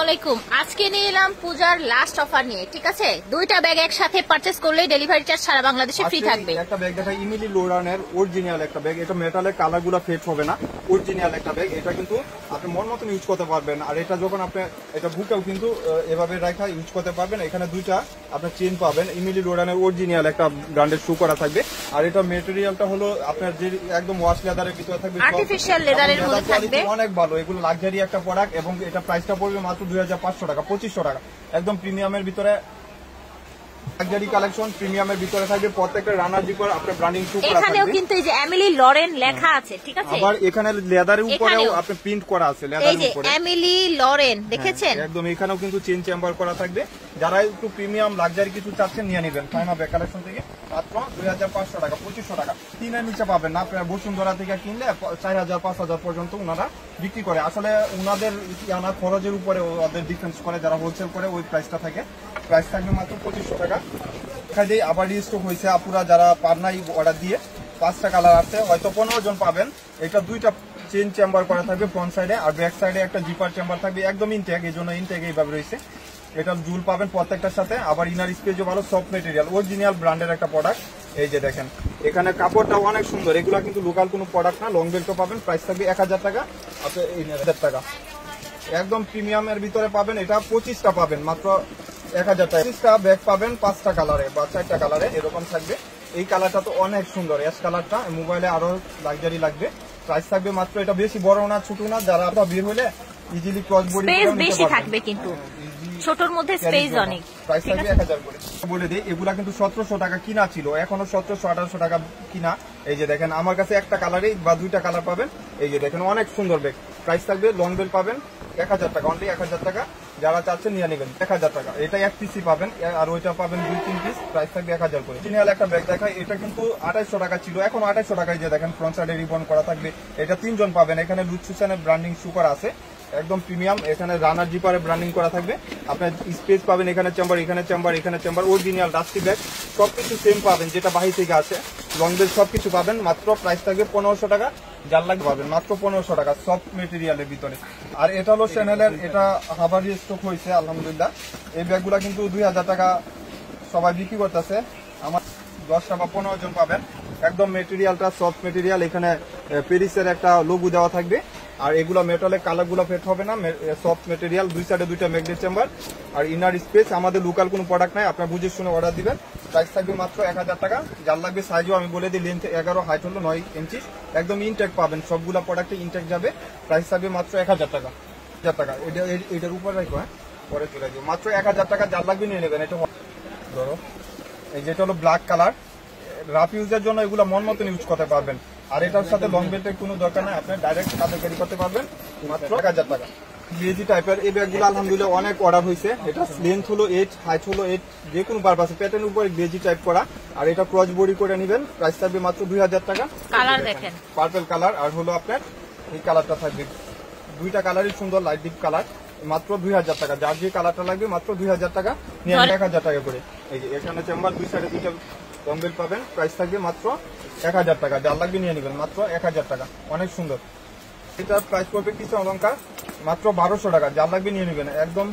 আলাইকুম। আজকে নিয়ে এলাম পূজার লাস্ট অফার নিয়ে, ঠিক আছে? দুইটা ব্যাগ একসাথে পারচেজ করলে ডেলিভারি চার্জ সারা বাংলাদেশে ফ্রি থাকবে। একটা ব্যাগ দেখা ইমিলি লোরানের অরিজিনাল একটা ব্যাগ, এটা মেটালের কালারগুলো ফেড হবে না, অরিজিনাল একটা ব্যাগ। এটা কিন্তু আপনি মন মতন ইউজ করতে পারবেন। আর এটা যখন আপনি এটা বুকেও কিন্তু এভাবে রাখা ইউজ করতে পারবেন। এখানে দুইটা আপনার চেন পাবেন, ইমিলি লোরানের অরিজিনাল একটা ব্র্যান্ডের শু করা থাকবে। আর এটা মেটেরিয়ালটা হলো আপনার যে একদম ওয়াশ লেদারের ভিতরে থাকবে, আর্টিফিশিয়াল লেদারের মধ্যে থাকবে, অনেক ভালো। এগুলো লাক্সারি একটা প্রোডাক্ট এবং এটা প্রাইসটা পড়বে মাত্র 2500 টাকা, 2500 টাকা। একদম প্রিমিয়ামের ভিতরে লাক্সারি কালেকশন, প্রিমিয়ামের ভিতরে থাকবে। প্রত্যেকটা রানার জিপার আপনার ব্র্যান্ডিং শু করা থাকবে। এখানেও কিন্তু এই যে এমিলি লরেন লেখা আছে, ঠিক আছে? আবার এখানে লেদারের উপরেও আপনি প্রিন্ট করা আছে, লেদারের উপরে এই যে এমিলি লরেন দেখেছেন? একদম এখানেও কিন্তু চেন চেম্বার করা থাকবে। যারা একটু প্রিমিয়াম লাক্সারি কিছু চাচ্ছেন নিয়ে নেবেন ফাইনা ব্যাগ কালেকশন থেকে মাত্র 2500 টাকা, 2500 টাকা। 3 নিচে পাবেন না। আপনার বসুন্ধরা থেকে কিনলে 4000 5000 পর্যন্ত ওনারা বিক্রি করে। আসলে ওনাদের আনা খরচের উপরে ওদের ডিফেন্স করে, যারা হোলসেল করে ওই প্রাইসটা থাকে। প্রাইস থাকবে মাত্র 2500 টাকা। এখানে আবার রিস্টক হয়েছে আপুরা যারা পাবনাই অর্ডার দিয়ে 5টা কালার আছে, হয়তো 15 জন পাবেন। এটা দুইটা চেন চেম্বার করা থাকবে ফ্রন্ট সাইডে, আর ব্যাক সাইডে একটা জিপার চেম্বার থাকবে, একদম ইনটেক। এই জন্য ইনটেক এইভাবে রয়েছে। এটা জুল পাবেন প্রত্যেকটার সাথে। আবার ইনার স্পেসও ভালো, সফট মেটেরিয়াল, অরিজিনাল ব্র্যান্ডের একটা প্রোডাক্ট। এই যে দেখেন এখানে কাপড়টাও অনেক সুন্দর। এগুলো কিন্তু লোকাল কোনো প্রোডাক্ট না। লং বেল্টও পাবেন, প্রাইস থাকবে 1000 টাকা, আপনি 1000 টাকা। একদম প্রিমিয়ামের ভিতরে পাবেন। এটা 25টা পাবেন মাত্র 1000 টাকা। 25টা ব্যাগ পাবেন 5টা কালারে বা 4টা কালারে এরকম থাকবে। এই কালারটা তো অনেক সুন্দর, অ্যাশ কালারটা মোবাইলে আরো লাক্সারি লাগবে। প্রাইস থাকবে মাত্র, এটা বেশি বড় না ছোট না, যারা বের হলে ইজিলি ক্রস বডি স্পেস বেশি থাকবে, কিন্তু ছোটর মধ্যে স্পেস অনেক। প্রাইস থাকবে 1000 করে। বলে দিই এগুলা কিন্তু 1700 টাকা কিনা ছিল, এখনো 1700-1800 টাকা কিনা। এই যে দেখেন আমার কাছে একটা কালারেই বা দুইটা কালার পাবেন। এই যে দেখেন অনেক সুন্দর ব্যাগ। প্রাইস থাকবে লং বেল পাবেন 1000 টাকা, অনলি 1000 টাকা। যারা চাচ্ছেন নিয়ে নেবেন 1000 টাকা। এটা এক পিসি পাবেন, আর ওইটা পাবেন 2-3 পিস। প্রাইস থাকবে 1000 করে। অরিজিনাল একটা ব্যাগ দেখায়, এটা কিন্তু 2800 টাকা ছিল, এখন 2800 টাকায়। যে দেখেন ফ্রন্ট সাইডে রিবন করা থাকবে। এটা 3 জন পাবেন। এখানে লুচুসানের ব্র্যান্ডিং শু করা আছে, একদম প্রিমিয়াম। এখানে রানার জিপারে ব্র্যান্ডিং করা থাকবে। আপনার স্পেস পাবেন, এখানে চেম্বার, এখানে চেম্বার, এখানে চেম্বার। অরিজিনাল ডাস্টি ব্যাগ সবকিছু সেম পাবেন, যেটা বাহির থেকে আসে। লং বেল সবকিছু পাবেন। মাত্র প্রাইস থাকবে 1500 টাকা। যার লাগবে পাবেন মাত্র 1500 টাকা, সফট মেটেরিয়ালের ভিতরে। আর এটা হলো চ্যানেলের, এটা হাবার স্টক হয়েছে আলহামদুলিল্লাহ। এই ব্যাগগুলা কিন্তু 2000 টাকা সবাই বিক্রি করতেছে। আমার 10টা বা 15 জন পাবেন। একদম মেটেরিয়ালটা সফট মেটেরিয়াল। এখানে পেরিসের একটা লোগো দেওয়া থাকবে। আর এগুলো মেটালের কালারগুলো ফেট হবে না, সফট মেটেরিয়াল। দুই সাইডে দুইটা ম্যাগনেট চেম্বার আর ইনার স্পেস। আমাদের লোকাল কোনো প্রোডাক্ট নাই, আপনার বুঝে শুনে অর্ডার দিবেন। প্রাইস থাকবে মাত্র 1000 টাকা। যার লাগবে সাইজও আমি বলে দিই, লেন্থ 11, হাইট হলো 9 ইঞ্চি। একদম ইনটেক পাবেন, সবগুলা প্রোডাক্টে ইনটেক যাবে। প্রাইস থাকবে মাত্র 1000 টাকা। 1000 টাকা। এটার উপর রাখবো, হ্যাঁ পরে চলে যাবো। মাত্র 1000 টাকা। যার লাগবে নিয়ে নেবেন। এটা ধরো এই যেটা হলো ব্ল্যাক কালার, রাফ ইউজের জন্য এগুলো মন মতন ইউজ করতে পারবেন। আর এটার সাথে লং বেল্টের কোনো দরকার নাই, আপনি ডাইরেক্ট কাঁধে ক্যারি করতে পারবেন। মাত্র 1000 টাকা। গ্লেজি টাইপের এই ব্যাগগুলো আলহামদুলিল্লাহ অনেক অর্ডার হয়েছে। এটা লেন্থ হলো 8, হাইট হলো 8, যে কোনো পারপাসে প্যাটার্ন উপরে গ্লেজি টাইপ করা। আর এটা ক্রস বডি করে নেবেন। প্রাইস থাকবে মাত্র 2000 টাকা। কালার দেখেন পার্পল কালার, আর হলো আপনার এই কালারটা থাকবে। দুইটা কালারই সুন্দর, লাইট ডিপ কালার। মাত্র 2000 টাকা। যার যে কালারটা লাগবে মাত্র 2000 টাকা নিয়ে 1000 টাকা করে। এই যে এখানে চেম্বার, দুই সাইডে দুইটা কম্বেল পাবেন। প্রাইস থাকবে মাত্র 1000 টাকা। যার লাগবে নিয়ে নেবেন মাত্র 1000 টাকা। অনেক সুন্দর। এটার প্রাইস পড়বে কিছু অলঙ্কার মাত্র 1200 টাকা। যার লাগবে নিয়ে নেবেন। একদম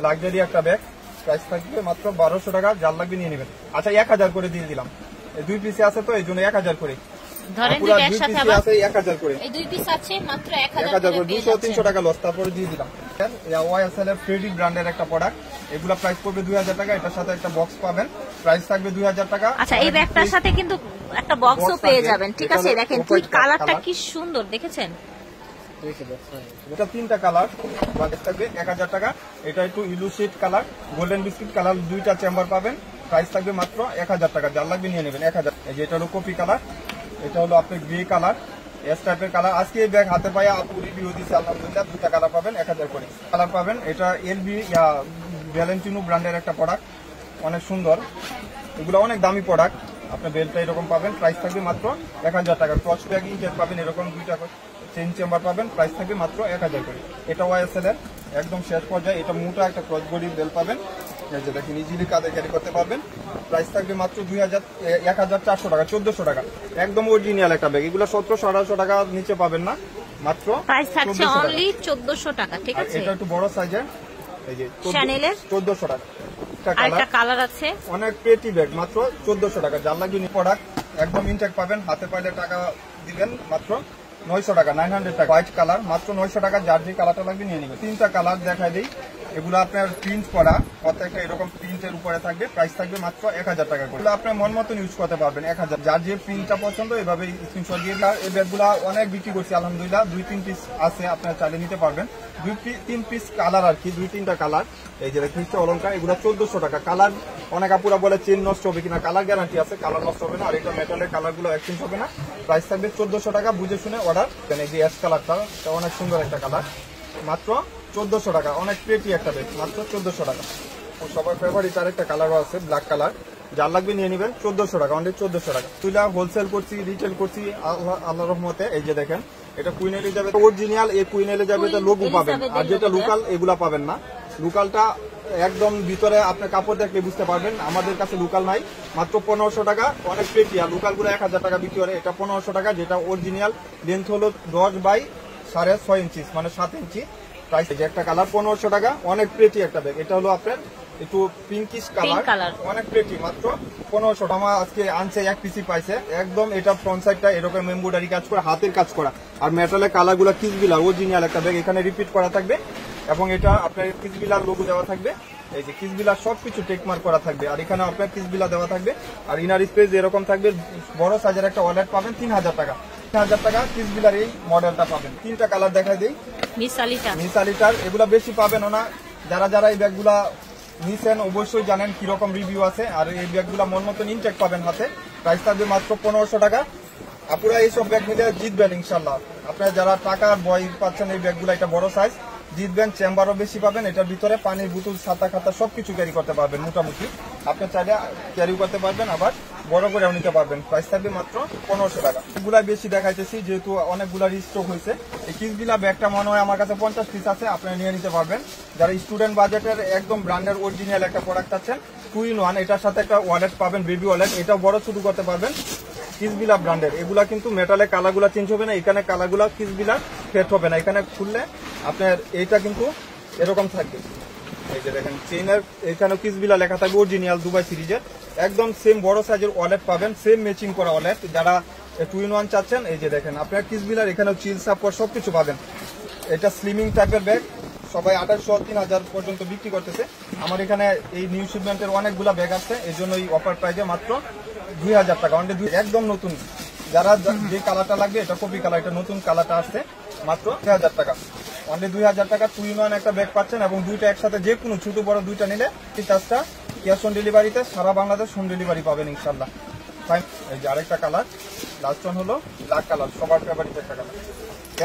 লাক্সারি একটা ব্যাগ। প্রাইস থাকবে মাত্র 1200 টাকা। যার লাগবে নিয়ে নেবেন। আচ্ছা 1000 করে দিয়ে দিলাম। এই দুই পিসে আছে তো এই জন্য 1000 করে। ধরেন পুরো দুই পিসে আছে 1000 করে। এই দুই পিস আছে মাত্র 1000 করে। 200-300 টাকা লস, তারপরে দিয়ে দিলাম। ওয়াইএসএল এর ফ্রেডি ব্র্যান্ডের একটা প্রোডাক্ট। এগুলা প্রাইস পড়বে 2000 টাকা। এটার সাথে একটা বক্স পাবেন। প্রাইস থাকবে 2000 টাকা। আচ্ছা এই ব্যাগটার সাথে কিন্তু একটা বক্সও পেয়ে যাবেন, ঠিক আছে? দেখেন ঠিক কালারটা কি সুন্দর, দেখেছেন? এটা 3টা কালার, বাজেট থাকবে 1000 টাকা। এটা একটু ইলুশিট কালার, গোল্ডেন বিস্কিট কালার, দুইটা চেম্বার পাবেন। প্রাইস থাকবে মাত্র 1000 টাকা। যার লাগবে নিয়ে নেবেন 1000। এই যে এটা হলো কপি কালার, এটা হলো আপনার গ্রে কালার, এস টাইপের কালার। আজকে এই ব্যাগ হাতে পায়ে আপু রিভিউ দিচ্ছে আলহামদুলিল্লাহ। দুটা কালার পাবেন 1000 করে। কালার পাবেন। এটা এলবি ভ্যালেন্টিনো ব্র্যান্ডের একটা প্রোডাক্ট, অনেক সুন্দর। এগুলো অনেক দামি প্রোডাক্ট। আপনার বেলটা এরকম পাবেন। প্রাইস থাকবে মাত্র 1000 টাকা। ক্রস ব্যাগ ইনটেক পাবেন, এরকম দুইটা চেন চেম্বার পাবেন। প্রাইস থাকবে মাত্র 1000 করে। এটা ওয়াইএসএল এর একদম শেষ পর্যায়ে। এটা মোটা একটা ক্রস বডি বেল পাবেন। এই যে দেখেন ইজিলি কাঁধে ক্যারি করতে পারবেন। প্রাইস থাকবে মাত্র 1400 টাকা, 1400 টাকা। একদম অরিজিনাল একটা ব্যাগ। এগুলো 1700-1800 টাকা নিচে পাবেন না, মাত্র প্রাইস থাকছে অনলি 1400 টাকা, ঠিক আছে? এটা একটু বড় সাইজের, এই যে শ্যানেলের 1400 টাকা। আরেকটা কালার আছে, অনেক পেটি ব্যাগ মাত্র 1400 টাকা। যার লাগবে প্রোডাক্ট একদম ইনটেক পাবেন, হাতে পাইলে টাকা দিবেন মাত্র 900 টাকা, 900 টাকা। হোয়াইট কালার মাত্র 900 টাকা। যার যে কালারটা লাগবে নিয়ে নেবেন। 3টা কালার দেখাই দিই। এগুলো আপনার প্রিন্ট করা, প্রত্যেকটা এরকম প্রিন্টের উপরে থাকবে। প্রাইস থাকবে মাত্র 1000 টাকা করে। আপনার মন মতন ইউজ করতে পারবেন 1000। যার যে প্রিন্টটা পছন্দ এভাবে স্ক্রিনশট দিয়ে। এই ব্যাগগুলো অনেক বিক্রি করছি আলহামদুলিল্লাহ। 2-3 পিস আছে, আপনারা চাইলে নিতে পারবেন। 2-3 পিস কালার আর কি, 2-3টা কালার। এই যে দেখতে অলঙ্কার, এগুলো 1400 টাকা। কালার অনেক আপুরা বলে চেন নষ্ট হবে কিনা, কালার গ্যারান্টি আছে, কালার নষ্ট হবে না। আর এটা মেটালের কালারগুলো এক্সচেঞ্জ হবে না। প্রাইস থাকবে 1400 টাকা। বুঝে শুনে অর্ডার। এই যে অ্যাশ কালারটা অনেক সুন্দর একটা কালার, মাত্র 1400 টাকা। অনেক প্রেটি একটা ব্যাগ, মাত্র 1400 টাকা। সবার ফেভারিট আরেকটা কালারও আছে, ব্ল্যাক কালার। যার লাগবে নিয়ে নেবেন, 1400 টাকা, অনলি 1400 টাকা। তুইলা হোলসেল করছি, রিটেল করছি আল্লাহ রহমতে। এই যে দেখেন, এটা কুইন এলিজাবেথ অরিজিনাল। এই কুইন এলিজাবেথের লোগো পাবেন। আর যেটা লোকাল এগুলা পাবেন না। লোকালটা একদম ভিতরে আপনি কাপড় দেখলে বুঝতে পারবেন। আমাদের কাছে লোকাল নাই, মাত্র 1500 টাকা। অনেক প্রেটি। আর লোকালগুলো 1000 টাকা বিক্রি করে, এটা 1500 টাকা। যেটা অরিজিনাল লেন্থ হলো 10/6.5 ইঞ্চি, মানে 7 ইঞ্চি। প্রাইস একটা কালার 1500 টাকা। অনেক প্রেটি একটা ব্যাগ। এটা হলো আপনার একটু পিঙ্কিশ কালার, অনেক প্রেটি, মাত্র 1500 টাকা। আজকে আনছে 1 পিসি পাইছে একদম। এটা ফ্রন্ট সাইডটা এরকম এমব্রয়ডারি কাজ করা, হাতের কাজ করা। আর মেটালের কালারগুলো কিসবিলার অরিজিনাল একটা ব্যাগ। এখানে রিপিট করা থাকবে এবং এটা আপনার কিসবিলার লোগো দেওয়া থাকবে। এই যে কিসবিলার সবকিছু টেকমার্ক করা থাকবে। আর এখানে আপনার কিসবিলা দেওয়া থাকবে। আর ইনার স্পেস এরকম থাকবে। বড় সাইজের একটা ওয়ালেট পাবেন 3000 টাকা। 3000 টাকা কিসবিলার এই মডেলটা পাবেন। 3টা কালার দেখাই দিই। মিসালিটার এগুলা বেশি পাবেন না। যারা এই ব্যাগগুলা নিছেন অবশ্যই জানেন কিরকম রিভিউ আছে। আর এই ব্যাগগুলা মন মতন ইনটেক পাবেন হাতে। প্রাইস থাকবে মাত্র 1500 টাকা। আপনারা এইসব ব্যাগ নিলে জিতবেন ইনশাল্লাহ। আপনারা যারা টাকার বই পাচ্ছেন এই ব্যাগগুলা, এটা বড় সাইজ, জিতবেন। চেম্বারও বেশি পাবেন। এটার ভিতরে পানির বোতল, ছাতা খাতা সবকিছু ক্যারি করতে পারবেন মোটামুটি। আপনি চাইলে ক্যারি করতে পারবেন, আবার বড় করেও নিতে পারবেন। প্রাইস থাকবে মাত্র 1500 টাকা। এগুলাই বেশি দেখাইতেছি যেহেতু অনেকগুলা রিস্টক হয়েছে। এই কিসবিলা ব্যাগটা মনে হয় আমার কাছে 50 পিস আছে, আপনারা নিয়ে নিতে পারবেন। যারা স্টুডেন্ট বাজেটের একদম ব্র্যান্ডের অরিজিনাল একটা প্রোডাক্ট আছেন, 2-in-1। এটার সাথে একটা ওয়ালেট পাবেন, বেবি ওয়ালেট। এটাও বড় শুরু করতে পারবেন। কিসবিলা ব্র্যান্ডের এগুলা কিন্তু মেটালের কালারগুলা চেঞ্জ হবে না। এখানে কালারগুলা কিসবিলার ফেট হবে না। এখানে খুললে আপনার এইটা কিন্তু এরকম থাকবে। এই যে দেখেন চেইনের এখানে কিসবিলা লেখা থাকবে, অরিজিনাল দুবাই সিরিজের। একদম সেম বড় সাইজের ওয়ালেট পাবেন, সেম ম্যাচিং করা ওয়ালেট। যারা 2-in-1 চাচ্ছেন, এই যে দেখেন আপনার কিসবিলার এখানেও চিল সাপোর্ট সবকিছু পাবেন। এটা স্লিমিং টাইপের ব্যাগ। সবাই 2800-3000 পর্যন্ত বিক্রি করতেছে। আমার এখানে এই নিউ শিপমেন্টের অনেকগুলা ব্যাগ আছে, এই জন্য এই অফার প্রাইজে মাত্র 2000 টাকা। একদম নতুন। যারা যে কালারটা লাগবে, এটা কপি কালার, এটা নতুন কালারটা আসছে, মাত্র 2000 টাকা। অনলি 2000 টাকা 2-in-1 একটা ব্যাগ পাচ্ছেন। এবং দুইটা একসাথে যে কোনো ছোট বড় দুইটা নিলে এই চার্জটা ক্যাশ অন ডেলিভারিতে সারা বাংলাদেশ হোম ডেলিভারি পাবেন ইনশাল্লাহ। ফাইন। এই যে আরেকটা কালার, লাস্ট ওয়ান হলো ব্ল্যাক কালার, সবার ফেভারিট একটা কালার।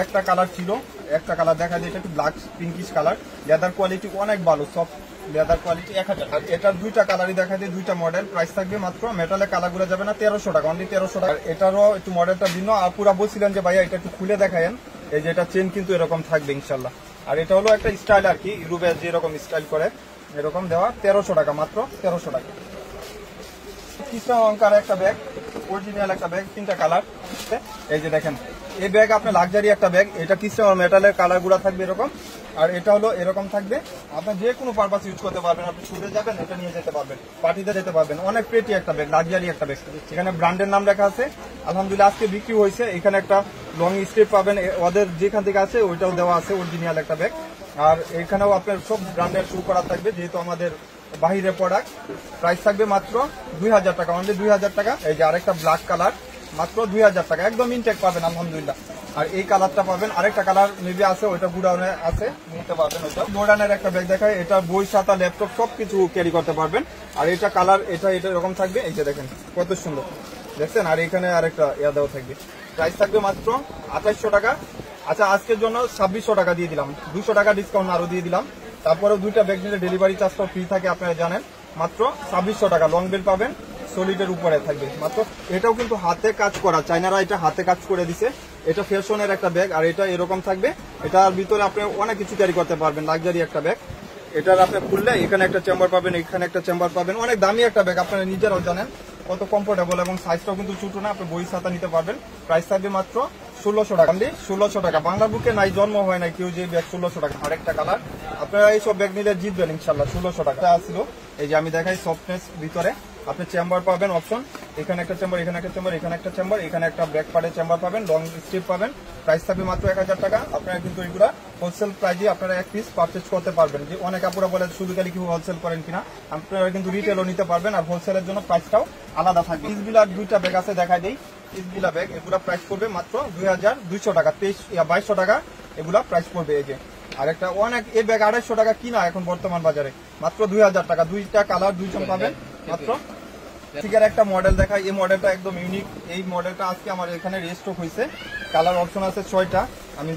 একটা কালার ছিল, একটা কালার দেখা যায়, এটা একটু black pinkish colour. Leather quality অনেক ভালো, সব লেদার কোয়ালিটি 1000। আর এটার দুইটা কালারই দেখা যায়, দুইটা মডেল। প্রাইস থাকবে মাত্র, মেটালের কালারগুলো যাবে না, 1300 টাকা, অনলি 1300 টাকা। এটারও একটু মডেলটা ভিন্ন। আর পুরা বলছিলেন যে ভাইয়া এটা একটু খুলে দেখায়েন। এই যে এটা চেন কিন্তু এরকম থাকবে ইনশাল্লাহ। আর এটা হলো একটা স্টাইল আর কি, ইউরোপে যেরকম স্টাইল করে এরকম দেওয়া, 1300 টাকা, মাত্র 1300 টাকা। কৃষ্ণ অলঙ্কার একটা ব্যাগ, অরিজিনাল একটা ব্যাগ, 3টা কালার। এই যে দেখেন এই ব্যাগ আপনার লাক্সারি একটা ব্যাগ। এটা কৃষ্ণ মেটালের কালার গুলা থাকবে এরকম। আর এটা হলো এরকম থাকবে। আপনি যে কোনো পারপাস ইউজ করতে পারবেন। আপনি ছুটে যাবেন, এটা নিয়ে যেতে পারবেন, পার্টিতে যেতে পারবেন। অনেক প্রেটি একটা ব্যাগ, লাক্সারি একটা ব্যাগ। এখানে ব্র্যান্ডের নাম লেখা আছে। আলহামদুলিল্লাহ আজকে বিক্রি হয়েছে। এখানে একটা লং স্টেপ পাবেন, ওদের যেখান থেকে আছে ওইটাও দেওয়া আছে, অরিজিনাল একটা ব্যাগ। আর এখানেও আপনার সব ব্র্যান্ডের শু করা থাকবে, যেহেতু আমাদের বাহিরের প্রোডাক্ট। প্রাইস থাকবে মাত্র 2000 টাকা, অনলি 2000 টাকা। এই যে আরেকটা ব্ল্যাক কালার, মাত্র 2000 টাকা, একদম ইনটেক পাবেন আলহামদুলিল্লাহ। আর এই কালারটা পাবেন, আরেকটা কালার মেবি আছে, ওইটা গুডাউনে আছে, নিতে পারবেন। ওইটা গোডাউনের একটা ব্যাগ দেখায়, এটা বই খাতা ল্যাপটপ সবকিছু ক্যারি করতে পারবেন। আর এটা কালার এটা এরকম থাকবে। এই যে দেখেন কত সুন্দর দেখছেন। আর এখানে আরেকটা ইয়া দেওয়া থাকবে। প্রাইস থাকবে মাত্র 2800 টাকা। আচ্ছা, আজকের জন্য 2600 টাকা দিয়ে দিলাম, 200 টাকা ডিসকাউন্ট আরো দিয়ে দিলাম। তারপরেও দুইটা ব্যাগ নিলে ডেলিভারি চার্জটাও ফ্রি থাকে, আপনারা জানেন। মাত্র 2600 টাকা, লং বেল পাবেন, সলিডের উপরে থাকবে মাত্র। এটাও কিন্তু হাতে কাজ করা, চাইনারা এটা হাতে কাজ করে দিছে। এটা ফ্যাশনের একটা ব্যাগ। আর এটা এরকম থাকবে। এটার ভিতরে আপনি অনেক কিছু ক্যারি করতে পারবেন, লাক্সারি একটা ব্যাগ। এটার আপনি খুললে এখানে একটা চেম্বার পাবেন, এখানে একটা চেম্বার পাবেন। অনেক দামি একটা ব্যাগ, আপনারা নিজেরাও জানেন কত কমফোর্টেবল, এবং সাইজটাও কিন্তু ছোট না, আপনি বই খাতা নিতে পারবেন। প্রাইস থাকবে মাত্র 1600 টাকা, 1600 টাকা। বাংলার বুকে নাই, জন্ম হয় নাই কেউ যে ব্যাগ 1600 টাকা। আরেকটা কালার, আপনারা এইসব ব্যাগ নিলে জিতবেন ইনশাল্লাহ। 1600 টাকা ছিল। এই যে আমি দেখাই সফটনেস ভিতরে আপনি চেম্বার পাবেন অপশন, এখানে একটা চেম্বার, এখানে একটা চেম্বার, এখানে একটা চেম্বার, এখানে একটা ব্যাক পার্টের চেম্বার পাবেন, লং স্ট্রিপ পাবেন। প্রাইস থাকবে মাত্র 1000 টাকা। আপনারা কিন্তু এগুলা হোলসেল প্রাইজে আপনারা এক পিস পারচেজ করতে পারবেন। যে অনেক আপুরা বলে শুধু খালি কি হোলসেল করেন কিনা, আপনারা কিন্তু রিটেলও নিতে পারবেন, আর হোলসেলের জন্য প্রাইসটাও আলাদা থাকবে। ইসবিলা দুইটা ব্যাগ আছে, দেখাই দেই। ইসবিলা ব্যাগ এগুলা প্রাইস পড়বে মাত্র 2200 টাকা, 2200 টাকা এগুলা প্রাইস পড়বে। এই যে আরেকটা অনেক, এই ব্যাগ 250 টাকা কিনা এখন বর্তমান বাজারে, মাত্র 2000 টাকা। দুইটা কালার, দুইজন পাবেন মাত্র। ফিগার একটা মডেল দেখাই, এই মডেলটা একদম ইউনিক। এই মডেলটা আজকে আমার এখানে রেস্টক হয়েছে। কালার অপশন আছে 6টা, আমি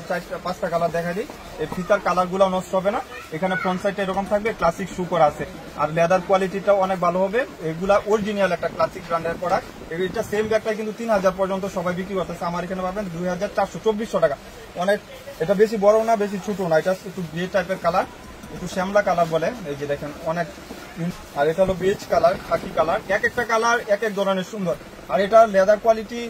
5টা কালার দেখাই দিই। এই ফিতার কালার গুলো নষ্ট হবে না। এখানে ফ্রন্ট সাইডটা এরকম থাকবে, ক্লাসিক শু করা আছে, আর লেদার কোয়ালিটিটাও অনেক ভালো হবে। এগুলা অরিজিনাল একটা ক্লাসিক ব্র্যান্ডের প্রোডাক্ট। এটা সেম ব্যাগটা কিন্তু 3000 পর্যন্ত সবাই বিক্রি করতেছে, আমার এখানে পাবেন 2400, 2400 টাকা। অনেক, এটা বেশি বড় না বেশি ছোট না, এটা একটু গ্রে টাইপের কালার, একটু শ্যামলা কালার বলে। এই যে দেখেন অনেক, আর এটা হলো বেজ কালার, খাকি কালার। এক একটা কালার এক এক ধরনের সুন্দর। আর এটা লেদার কোয়ালিটি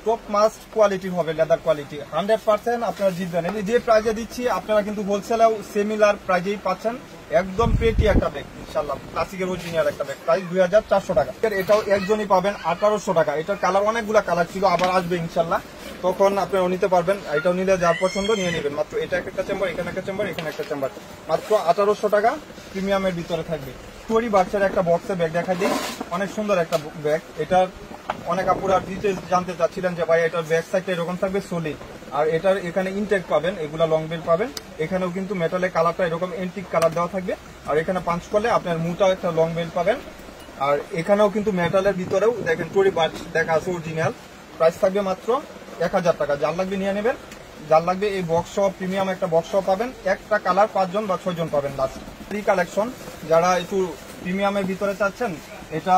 টপ মাস্ট কোয়ালিটির হবে, লেদার কোয়ালিটি 100% আপনারা জিতবেন। এই যে প্রাইজে দিচ্ছি আপনারা কিন্তু হোলসেলেও সিমিলার প্রাইজেই পাচ্ছেন। একদম পেটি একটা ব্যাগ ইনশাল্লাহ, ক্লাসিকের অরিজিনাল একটা ব্যাগ, প্রাইস 2400 টাকা। এটাও একজনই পাবেন 1800 টাকা। এটার কালার অনেকগুলা কালার ছিল, আবার আসবে ইনশাল্লাহ, তখন আপনারা নিতে পারবেন। এটাও নিলে যার পছন্দ নিয়ে নেবেন। মাত্র এটা একটা চেম্বার, এখানে একটা চেম্বার, এখানে একটা চেম্বার, মাত্র 1800 টাকা। প্রিমিয়ামের ভিতরে থাকবে। স্টোরি বাচ্চার একটা বক্সের ব্যাগ দেখা দিই, অনেক সুন্দর একটা ব্যাগ। এটার অনেক আপুরা ডিটেলস জানতে চাচ্ছিলেন যে ভাই এটার ব্যাক সাইডটা এরকম থাকবে সলিড, আর এটার এখানে ইনটেক পাবেন, এগুলা লং বেল পাবেন। এখানেও কিন্তু মেটালের কালারটা এরকম এন্টিক কালার দেওয়া থাকবে, আর এখানে পাঞ্চ করলে আপনার মুটাও একটা লং বেল পাবেন। আর এখানেও কিন্তু মেটালের ভিতরেও দেখেন টোরি বাচ দেখা আছে অরিজিনাল। প্রাইস থাকবে মাত্র 1000 টাকা। যার লাগবে নিয়ে নেবেন, যার লাগবে এই বক্স প্রিমিয়াম একটা বক্স পাবেন। একটা কালার 5 জন বা 6 জন পাবেন লাস্ট। ফ্রি কালেকশন যারা একটু প্রিমিয়ামের ভিতরে চাচ্ছেন, এটা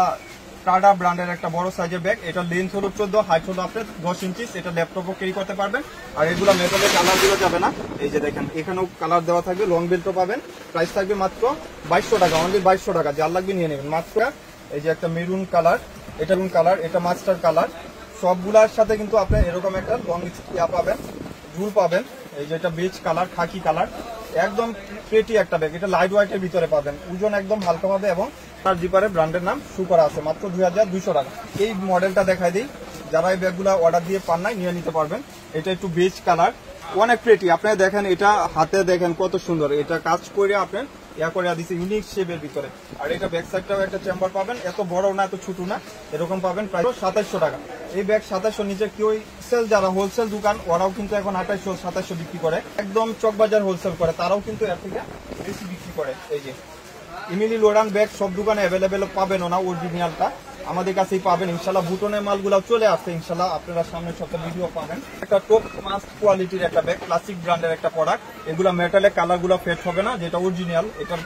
টাটা ব্র্যান্ডের একটা বড় সাইজের ব্যাগ। এটা লেন্থ হলো 14, হাইট হলো আপনার 10 ইঞ্চি। এটা ল্যাপটপও ক্যারি করতে পারবেন। আর এগুলো মেটালের কালার গুলো যাবে না। এই যে দেখেন এখানেও কালার দেওয়া থাকবে, লং বেল্টও পাবেন। প্রাইস থাকবে মাত্র 2200 টাকা, অনলি 2200 টাকা। যার লাগবে নিয়ে নেবেন মাত্র। এই যে একটা মেরুন কালার, এটা মেরুন কালার, এটা মাস্টার কালার। সবগুলার সাথে কিন্তু আপনি এরকম একটা লং ইয়া পাবেন, ঝুল পাবেন। এই যে এটা বেজ কালার, খাকি কালার, একদম পেটি একটা ব্যাগ। এটা লাইট ওয়েটের ভিতরে পাবেন, ওজন একদম হালকা হবে, এবং তার জিপারে ব্র্যান্ডের নাম শু করা আছে। মাত্র 2200 টাকা। এই মডেলটা দেখাই দিই, যারা এই ব্যাগগুলো অর্ডার দিয়ে পান নাই নিয়ে নিতে পারবেন। এটা একটু বেজ কালার, অনেক প্রেটি। আপনি দেখেন এটা হাতে দেখেন কত সুন্দর, এটা কাজ করে আপনার ইয়া করে দিচ্ছে ইউনিক শেপের ভিতরে। আর এটা ব্যাক সাইডটাও একটা চেম্বার পাবেন, এত বড় না এত ছোট না, এরকম পাবেন। প্রায় 2700 টাকা। এই ব্যাগ 2700 নিচে কেউ সেল, যারা হোলসেল দোকান ওরাও কিন্তু এখন 2800 2700 বিক্রি করে, একদম চকবাজার হোলসেল করে, তারাও কিন্তু এর থেকে বেশি বিক্রি করে। এই যে ইমিলি লোরান ব্যাগ সব দোকানে অ্যাভেলেবেল পাবেন না, অরিজিনালটা আমাদের কাছেই পাবেন ইনশাল্লাহ। বুটনের মালগুলো চলে আসছে ইনশাল্লাহ, আপনারা সামনের সপ্তাহে ভিডিও পাবেন। একটা টপ মাস্ট কোয়ালিটির একটা ব্যাগ, ক্লাসিক ব্র্যান্ডের একটা প্রোডাক্ট। এগুলো মেটালের কালার গুলো ফেড হবে না, যেটা অরিজিনাল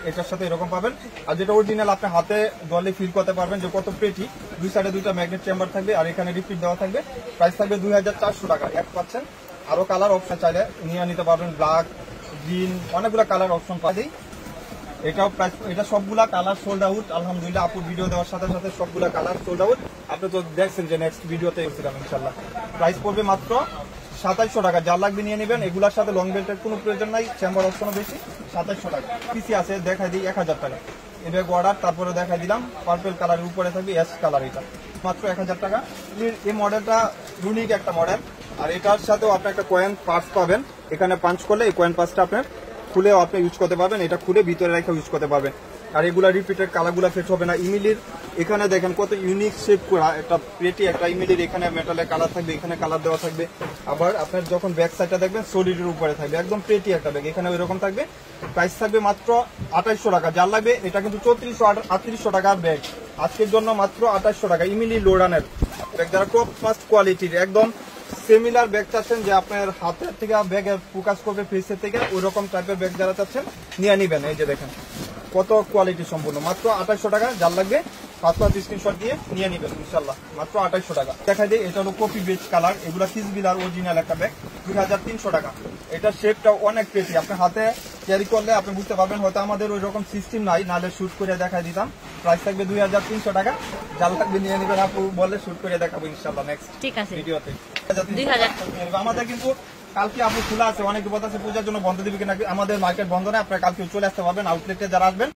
এটার সাথে এরকম পাবেন। আর যেটা অরিজিনাল আপনি হাতে দলে ফিল করতে পারবেন যে কত পেটি। দুই সাইডে দুইটা ম্যাগনেট চেম্বার থাকবে, আর এখানে রিপিট দেওয়া থাকবে। প্রাইস থাকবে 2400 টাকা। এক পাচ্ছেন। আরো কালার অপশন চাইলে নিয়ে নিতে পারবেন, ব্ল্যাক, গ্রিন, অনেকগুলো কালার অপশন পাবেন। এটাও প্রাইস, এটা সবগুলা কালার সোল্ড আউট আলহামদুলিল্লাহ। আপু ভিডিও দেওয়ার সাথে সাথে সবগুলা কালার সোল্ড আউট। আপনি তো দেখছেন যে নেক্সট ভিডিওতে এসেছিলাম ইনশাল্লাহ। প্রাইস পড়বে মাত্র 2700 টাকা। যার লাগবে নিয়ে নেবেন। এগুলার সাথে লং বেল্টের কোনো প্রয়োজন নাই, চেম্বার অপশনও বেশি। 2700 টাকা। পিসি আছে দেখাই দিই 1000 টাকা। এবার অর্ডার, তারপরে দেখাই দিলাম পার্পল কালারের উপরে থাকবে অ্যাশ কালার, এটা মাত্র 1000 টাকা। এই মডেলটা ইউনিক একটা মডেল। আর এটার সাথেও আপনি একটা কয়েন পার্স পাবেন, এখানে পাঞ্চ করলে এই কয়েন পার্সটা আপনার খুলেও আপনি ইউজ করতে পারবেন। এটা খুলে ভিতরে রেখে ইউজ করতে পারবেন। আর এগুলা রিপিটেড কালারগুলা ফেট হবে না। ইমিলির এখানে দেখেন কত ইউনিক শেপ করা একটা পেটি, একটা ইমিলির এখানে মেটালের কালার থাকবে, এখানে কালার দেওয়া থাকবে। আবার আপনার যখন ব্যাক সাইডটা দেখবেন সলিডের উপরে থাকবে, একদম পেটি একটা ব্যাগ, এখানে এরকম থাকবে। প্রাইস থাকবে মাত্র 2800 টাকা। যার লাগবে এটা কিন্তু 3400-3800 টাকার ব্যাগ। আজকের জন্য মাত্র 2800 টাকা। ইমিলি লোরানের ব্যাগ, যারা টপ ফার্স্ট কোয়ালিটির একদম সিমিলার ব্যাগ চাচ্ছেন, যে আপনার হাতের থেকে ব্যাগের ফোকাস করবে ফেসের থেকে, ওই রকম টাইপের ব্যাগ যারা চাচ্ছেন নিয়ে নিবেন। এই যে দেখেন কত কোয়ালিটি সম্পূর্ণ, মাত্র 2800 টাকা। যার লাগবে 5 স্ক্রিনশট দিয়ে নিয়ে নিবেন ইনশাল্লাহ, মাত্র 2800 টাকা। দেখাই দিই, এটা হলো কফি বেজ কালার, এগুলো কিসবিলার অরিজিনাল একটা ব্যাগ, 2300 টাকা। এটা শেপটা অনেক পেটি, আপনার হাতে ক্যারি করলে আপনি বুঝতে পারবেন, হয়তো আমাদের ওই রকম সিস্টেম নাই, নাহলে শুট করে দেখাই দিতাম। প্রাইস থাকবে 2300 টাকা, যার লাগবে নিয়ে নেবেন, আপু বললে শুট করে দেখাবো ইনশাল্লাহ নেক্সট ঠিক আছে ভিডিওতে। 2000 আমাদের কিন্তু কালকে আপু খোলা আছে, অনেকে বলতেছে পূজার জন্য বন্ধ দিবে কিনা, আমাদের মার্কেট বন্ধ না, আপনারা কালকে চলে আসতে পারবেন আউটলেটে যারা আসবেন।